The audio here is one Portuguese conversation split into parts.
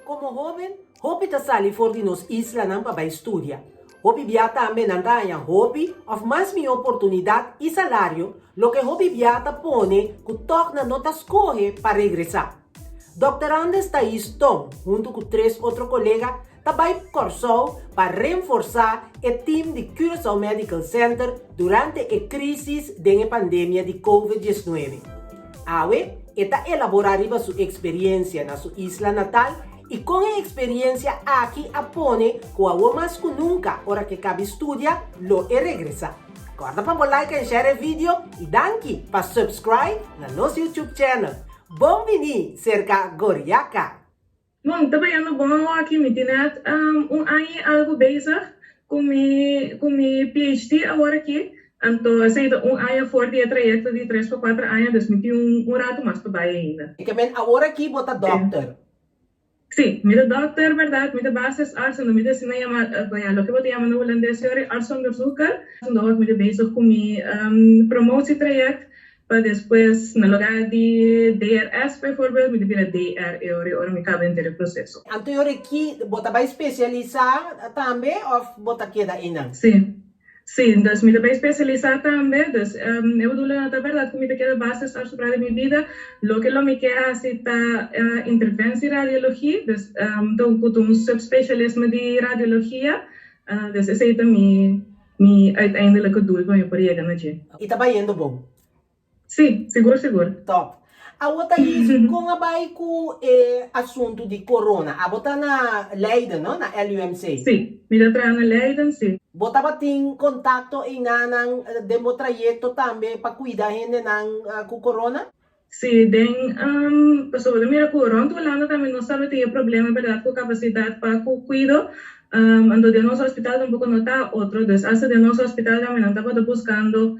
Como joven, hopi ta sali for di nos isla ng babay estudia. Hopi biata amenanda yang hopi of mas mi oportunidad y salario lo que hopi biata pone kutok na notas coge para regresar. Dr. Andes Thais Tong, junto con 3 otros colegas, tabay Corsou para reforzar el team de Curaçao Medical Center durante a crisis de la pandemia de COVID-19. Awe, esta elaboraría su experiencia en su isla natal y con la experiencia aquí apone que más que nunca, ahora que cabe estudia, lo regresa. Guarda para like y share el video y danke para subscribe na nosso YouTube channel. Bom vini cerca Goriaca. Bom, trabalhando bom aqui me tinha ano algo bezig com mi PhD agora aqui. Então, aceita ano for de trajecto de 3 para 4 anos, dus me tinha rato mais para baixo ainda. E que agora aqui bota doctor. Sim, me doctor, verdade, me basis arts, no me da sina llama, lo que bote llama no holandês é artsonderzoeker. Então, me bezig com mi promotie traject. Para depois, no lugar de DRS, bijvoorbeeld, moet je weer DR, ora me cabe in het processo. Então, eu aqui, bota vai especializar também ou bota queda ainda? Sim. Sim, dus me também especializar também, dus eu bedoel na verdade que me queda bases sobre a minha vida, lo que me queda assim tá intervenção radiologia, dus então com subspecialisme de radiologia, dus esse é também mi uiteindelijke doel van je project naqui. E tá indo bom. Sim, seguro. Top. A outra isso, com a vai com assunto de corona, a botar na Leiden, não? Na LUMC. Sim, me dá na Leiden, sim. Botava tem contato em nanang demo trajeto também para cuidar gente com corona? Sim, tem pessoas da minha corona, Holanda também não sabe ter problema, verdade, com capacidade para cuidar. Ando de nosso hospital tampoco no está otro, dus als de nosso hospital também não estava buscando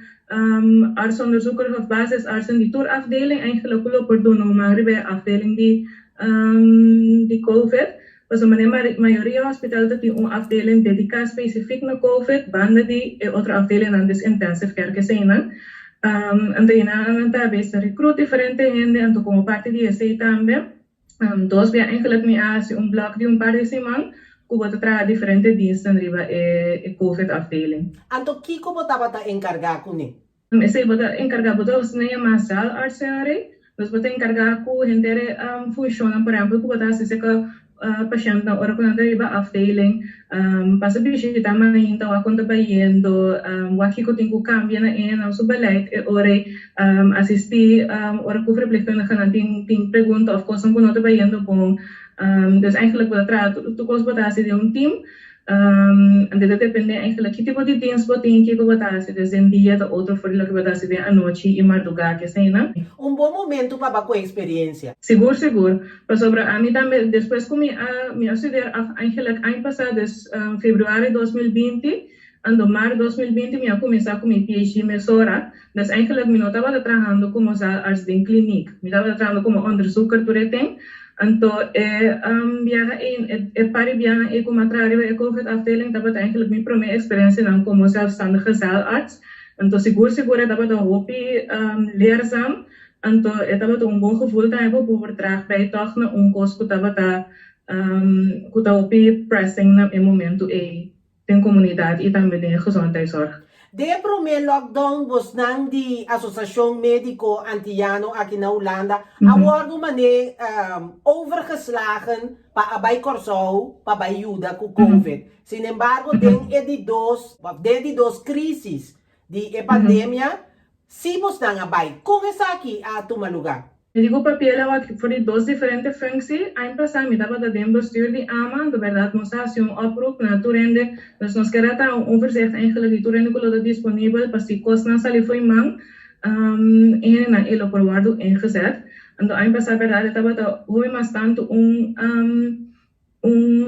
artsonderzoeker of basisartsen die tourafdeling eigenlijk wel por doen maar bij afdeling die COVID. Dus a maioria hospital dat die afdeling dedicada specifiek naar COVID, banden die outra afdeling aan dus intensive care que zijn. En dan aan het best recruit diferente gente, en como parte de ese também. Dos via eigenlijk me hace blok de par de semana. Cuba trae diferentes diensten arriba COVID afdeling. Anto Kiko botava tá encarregado com ele? Esse bota encarregado dos nem masal artsare, dos bota encarregado com gente funciona por exemplo Cuba tá se que paciente na hora quando arriba afdeling, passa visita mas então a conta bayendo, o aqui que tem que cambiar na nosso beleid ora assistir ora que verplichtende gaan tem pergunta of coisa não tá bayendo bom. Dus eigenlijk wat het toekomstbatatie de team. En dit depende eigenlijk que tipo de dienst wat tem que batatie, dus em dia da outro for lo que batatie de a noite e madrugada que sei, né? Bom momento para com a experiência. Seguro. Para sobre a mim também depois como me estudar eigenlijk ano passado, dus fevereiro 2020. En in maart 2020 me começar com meu PhD mesora, dus eigenlijk me não estava trabalhando como arts de clínica, me estava trabalhando como onderzoeker toereting. Então, para viajar como atrair COVID afdeling, dat eigenlijk mijn primeira experiência não como zelfstandige zaalarts. Então, seguro dat een hoopje leerzaam. Então, dat bom gevoel dat hebben voor draag bij toch na kost dat hoopje pressing na momento tem comunidade e também tem gezondheidszorg. De primeiro lockdown was nang di Associação Médico Antilliano aqui na Holanda, agora uma overgeslagen para bij Corsou, para bij Juda com COVID. Sin embargo, de dos crises de pandemia, si was nang abay. Kung esa aqui a tumalugar. Eu digo papel voor die dos diferentes functies. Ano passado, me dava de bestuur die AMA, de verdade, moest een oproep naar toerende. Dus nos queda een overzicht eigenlijk die toerende dat disponibel, pas die kosten zal voor man en na elo por guardo ingezet. En ano passado, verdade, estava hoje bastante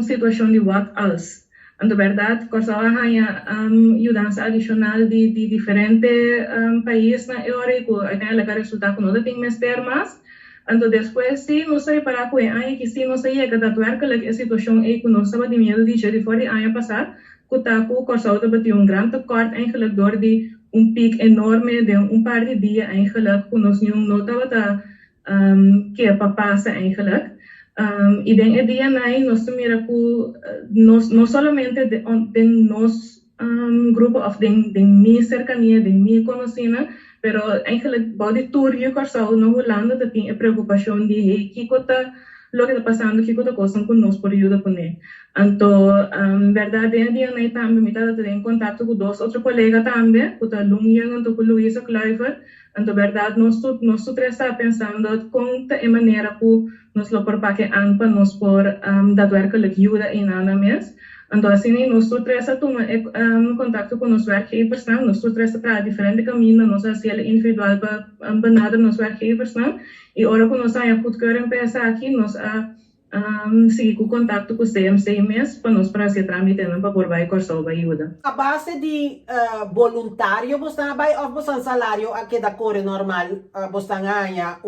situação de what else. En de verdade, Corsau ganha ajudança adicional de diferentes países na Europa, uiteindelijk resultaat que não tem mais termas. Então, depois, se não sei para que que se não sei que daadwerkelijk a situação é que não sabe de medo de gerir voor die ano passado, que Corsau teve grande tekort eigenlijk door die piek enorme de paar de dias eigenlijk, que nós não estava que passa eigenlijk. Y den día ahí nos mira que no solamente de nos grupo of de mi cercanía, de mi conocida, pero eigenlijk body tour je corso no Holanda te tiene preocupación de hey, lo que está pasando, que está cosa con nos por ayuda con él. Entonces, verdad, de día ahí también me está en contacto con dos otros colegas también, con la Lungyang y con Luisa Kluivert. Então, verdade, nós está pensando com a maneira que nós lo por que an para nós por dar werkelijk ajuda em nada mês. Então, assim, nós está tomar contato com os werkgevers, nós está para diferente caminho, nós assim individual para benaderen os werkgevers, e ora que nós aí a goedkeuring pensar aqui, nós seguir com contato com o CMC mês para nós para se tramitar para por vai corso ajuda. A base de voluntário, você vai ou você salário aqui da core normal, você ganha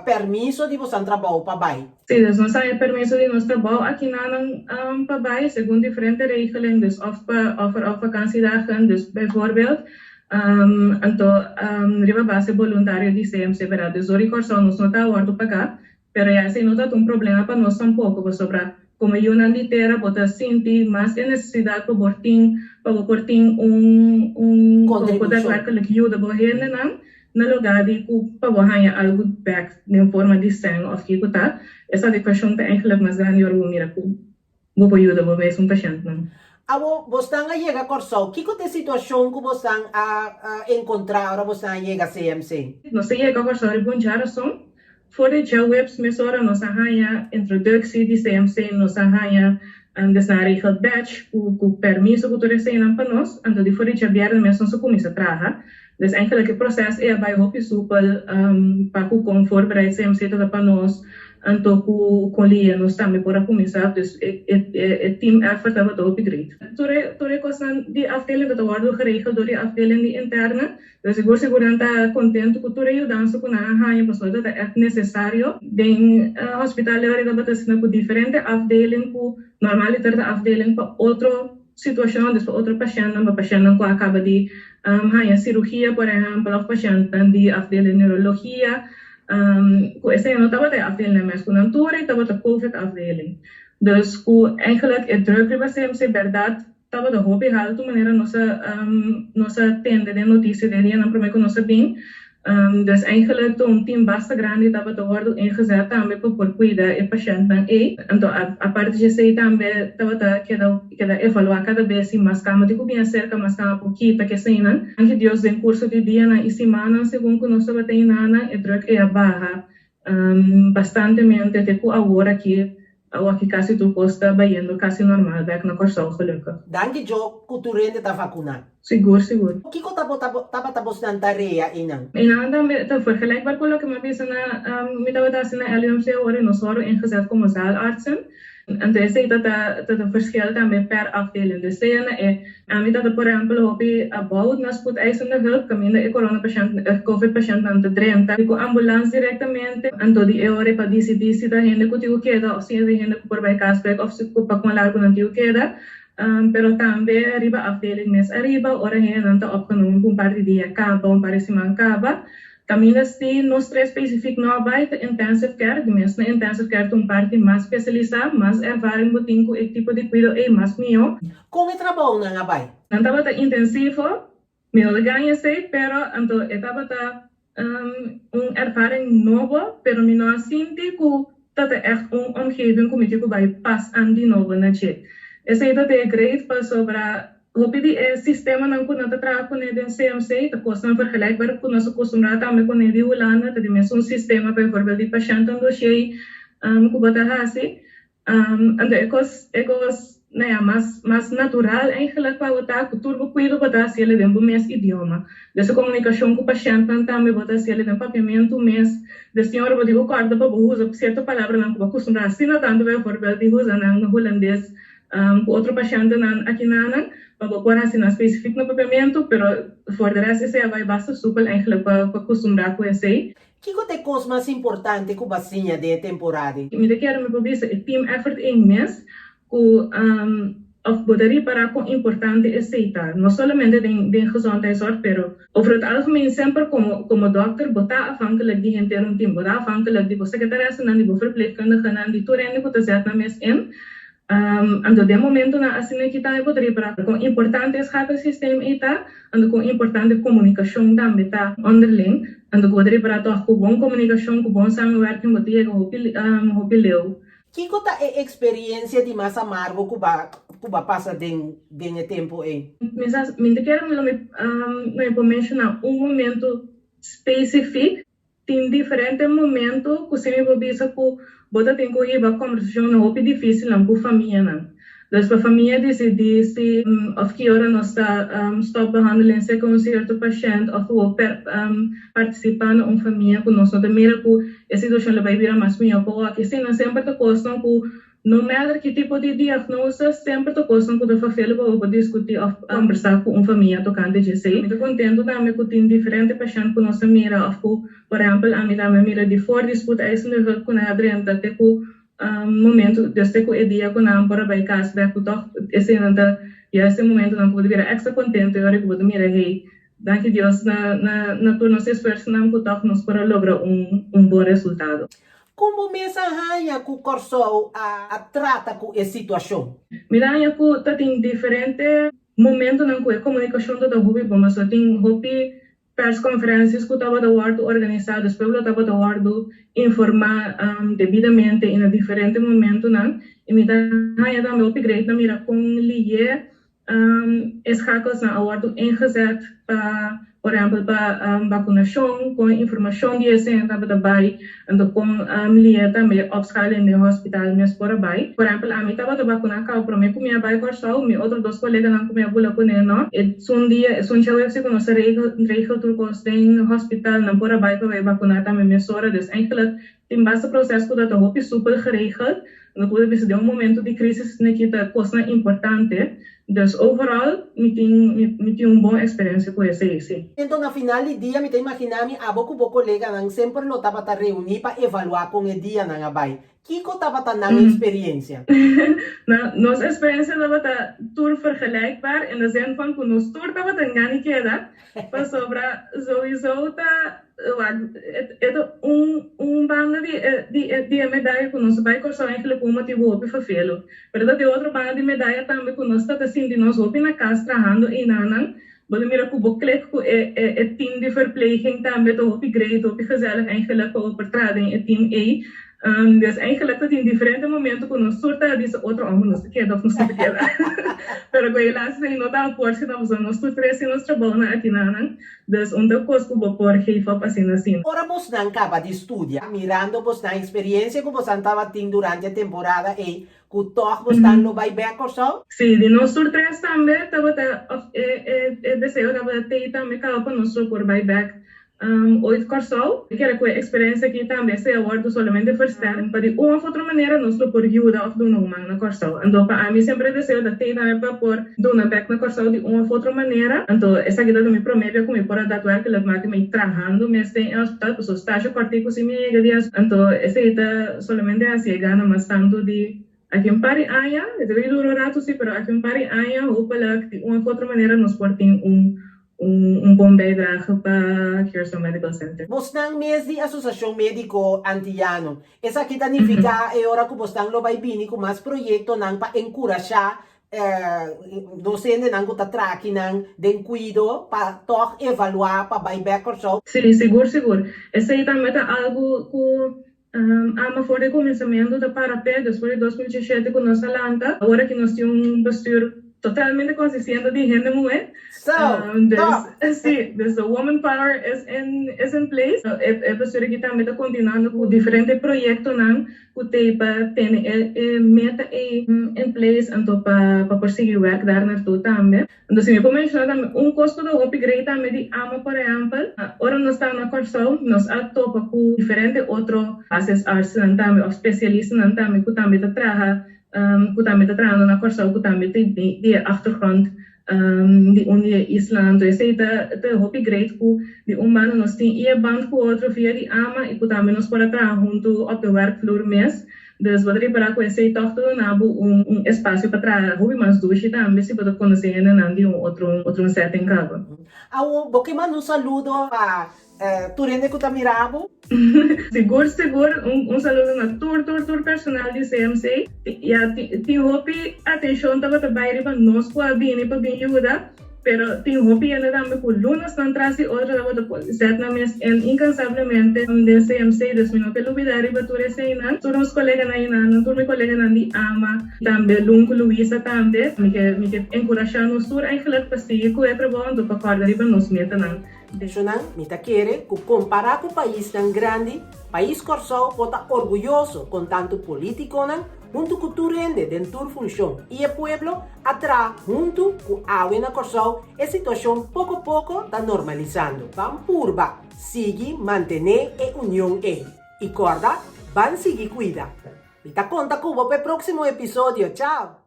permiso de você trabalhar para vai. Sim, dus nós temos permiso de nós trabalhar aqui na para vai, segundo diferentes regelingen, dus of vakantiedagen, dus bijvoorbeeld. Então, riba base voluntário de CMC, verdade? Dus o corso nós não está ordo pagar. Pero ya se nota un problema para nós tampoco, sobre como yo no litera, bota sentir más necesidad para portar un poder que ajuda a gente na lugar de para ganhar algo back de forma de sangue of que tá. Essa é a questão que eigenlijk mais grande eu mira que vou ajuda a ver um paciente não. Abo, você chega a Corsol, que é a situação que você encontrar agora você chega a CMC? Nós chega a Corsol e bom dia só. Voor de jobs mesora nos arranha introductie de CMC nos arranha des na regel batch com permiso que tu recebem para nós, então de voor de jobs mesmo se começa a trabalhar. Dus eigenlijk het proces é bij hoop soepel para que com voorbereid CMC toda para nós, então com lia nós também para começar, dus het team effort hebben we upgrade. Tore kosten die afdeling dat wordt geregeld door die afdeling die interne. Dus ik word seguramente contento com toda a ajuda com a arranha, porque isso é necessário. Den hospital levar que bater com diferente afdeling, com normaliter afdeling para outra situação, dus para outro paciente, uma paciente que acaba de cirurgia, por exemplo, of paciente de afdeling neurologia. Esse ano estava de afdeling mais com Antura, estava de COVID afdeling. Dus eigenlijk het druk bij CMC verdade estava de hobby haal de maneira nossa tende de notícia de dia não prometo nossa bem. Dus eigenlijk team basta grande estava de worden ingezet também para cuidar o paciente e então a parte de sei também estava de queda evaluar cada vez mais cama de bem cerca mais cama pouquinho que sei não antes Deus em curso de dia na semana segundo que nós estava tendo nada o druk é barra bastantemente até que agora aqui quase tudo está baiando quase normal, back na Corsol gelukkig. Danke jo, culturende ta vacuna. Seguro. O que tava tapos na tarefa inang? Inang também tá vergelijkbaar com o que me pensa na me tava assim na LUMC hoor nós foram ingezet como zaalartsen. Então esse dat het verschil também per afdeling. Dus ze me dat por exemplo op about na spoedeisende hulp, caminho e corona paciente, COVID paciente aan te drenta, com ambulância diretamente, então de ore para DCDC da gente que tigo queda, ou seja, de gente que por vai caspec, ou se para com largo não tigo queda, pero também arriba afdeling mes arriba, ora gente não tá opgenomen com parte dia caba, parte semana caba. Caminhos de nós três específicos não vai ter intensive care, de mesmo intensive care tem parte mais especializada, mais ervaring botinho com tipo de cuidado e mais melhor. Como é trabalho na vai? Não estava intensivo, melhor ganha sei, pero então estava ervaring novo, pero me não senti que dat echt omgeving como tipo vai passar de novo na chat. Esse é de great para sobre Hopi die sistema não conecta trabalhar com ele em CMC, tá coisa vergelijkbaar com nosso acostumado também com ele de Holanda, tá de mesmo sistema, por exemplo, de paciente no dossiê, que bota assim, então é mais natural eigenlijk para botar que tudo cuido botar se ele tem mesmo idioma, dessa comunicação com o paciente também botar se ele tem papiamento mesmo, de senhora pode corda para usar certa palavra não para acostumar assim não tanto por exemplo de usar no holandês com outro paciente aqui na para pôr assim na específico no papiamento, pero for the rest esse vai basta super eigenlijk para acostumar com esse. Que é a coisa mais importante que vacina de temporada? Me quero me publicar o team effort em mês, com of poder para quão importante é aceitar, não somente de gezondheidszorg, pero over het algemeen sempre como dokter, botar afhankelijk die gente een team, botar afhankelijk die secretaresse, die verpleegkundige, die toerende te zetten na mes in. Ando de momento na assim que está poder para com importante é sistema eta, ando com importante comunicação também tá underling, ando poder para toch com bom comunicação, com bom samenwerking, met die hopileu. Kiko ta e experiência de mais amargo que ba passa den tempo aí? Me quero me mencionar momento específico, tem diferente momento que você me bisa que bota tem que ir para conversação não é difícil não com família não. Dus para família decidir se of que hora nós stop behandeling se com um certo paciente ou participar na família com nós não tem mira que a situação vai virar mais melhor porque se não sempre te costam que no matter que tipo de diagnose sempre te costam que de fazer para discutir ou conversar com uma família tocante de si. Muito contento também que tem diferentes pacientes que nós mira ou por exemplo a mim também mira de for disputa eisende hulp com a Adriana que momento desde que o dia quando não para vai casa que toch esse momento não pode virar extra contente agora que pode mira hey danke Deus na tu nosso esforço não que toch nos para lograr bom resultado. Como mesa hanha que o corso a trata com essa situação? Mira que tem diferente momento não que a comunicação toda hobby bom só tem hobby persconferências que estava organizadas, depois eu estava informar devidamente em diferentes momentos, não? E me dá também upgrade na mira com lié escakels na awardo ingezet para, por exemplo, para vacunação, com informação de esse estava daarbij, en com lié também opschalen in de hospital mes por daarbij. Por exemplo, a mim estava vacunar cá para mim com minha bai corsal, meu outros dois colegas não comia bula com ele, não? E um dia, eu sei que nós regel turcos em hospital não por daarbij para vacunar também mes hora, dus eigenlijk tem bastante processo que está hopi super geregeld. No puede ver de um momento de crise que está coisa importante. Dus overal, me tem boa experiência com esse. Então, na final do dia, me imaginar que a boco colega não sempre lo tava reunir para evaluar com o dia na abai. Kiko tava na experiência? Nossa experiência tava tour vergelijkbaar in de zin van que nos tour tava niet queda, para sobra sowieso tá banda de medalha que nós vai correr eigenlijk um motivo op vervelo. Pero de outra banda de medalha também que nós tá assim de nós op na casa trabalhando e nanan. Bode mira que boeklet que team de verpleging também op grade op gezellig eigenlijk op vertrading team A. Dus eigenlijk dat in diferente momento que nós surta disse outro homem não se queda não se queda. Pero que helaas nem não dá por se nós tu três nós trabalhamos aqui nanan. Dus onde coisa que vou por geef op assim. Ora vos não acaba de estudar, mirando vos na experiência que vos estava tendo durante a temporada e que toch vos estão no buyback ou só? Sim, de nós três também estava desejo estava ter também cá para nós por buyback. Ooit Corsal, ik heb een experiência aqui também, se awardo solamente verstaan, para de uma outra maneira nós por ajuda of doen uma na Corsal. Então, para mim sempre desejo da ter também para por doen een back na Corsal de uma outra maneira. Então, essa aqui me promete que me pode dar que ela vai me trabalhando, mas tem em hospital, pessoas estágio cortico se me dias. Então, essa está solamente assim, gana mas tanto de aqui em Pari Aya, deve durar rato sim, pero aqui em Pari Aya, hopelijk de uma outra maneira nós por ter bom bijdrage para Kearson Medical Center. Vos nang mês de Associação Médico Antillano. Essa aqui significa é hora que vos nang lo vai bini com mais projeto nang para encorajar docente nang kuta traki nang den cuido para toch evaluar para buyback or so. Sim, seguro. Esse aí também é algo que ama for de começamento da Parapé, depois de 2017 com nossa lanta, agora que nós temos bestuur totalmente consciente de gente mulher. So, the woman power is in place. É pessoa que também está continuando com diferentes projetos que tem para ter meta em place então para conseguir work dar naartoe também. Então se me pode mencionar também custo do upgrade também de ama por exemplo. Ora nós estamos na Corsal, nós topa com diferentes outros bases arts também, ou especialistas também que também está trabalhando na Corsal, que também tem de achtergrond de onde Island, então esse é o upgrade que de nós tem e band com outro via de ama e que também nós podemos trabalhar junto op de werkvloer mes. Dus wat er para conhecer toch tudo nabo espaço para trás, hobby mais duche também se pode conhecer nandi outro setting cabo. Porque manda saludo para Turende Kutamirabo. Seguro, saludo na tour personal de CMC. E tem hobby atenção tava também para nós para vir ajuda. Pero tem hobby ainda também por lunas não traz outra da outra certamente incansavelmente de CMC desmino que luvidari bature seina todos os colegas na ina não todos meus colegas na di ama também Lunco Luisa também me que encorajar nos tour eigenlijk pasti que é para bom do para acordar e para nos meta não Isso não, me tá querer que comparar com o país tão grande, país Corsão pode estar orgulhoso com tanto político não, junto com o Turende dentro função e o pueblo atrás junto com a Awena Corsão a situação pouco a pouco está normalizando. Vamos purba, seguir manter a união e corda, vamos seguir cuidar. Me tá conta com o próximo episódio, tchau!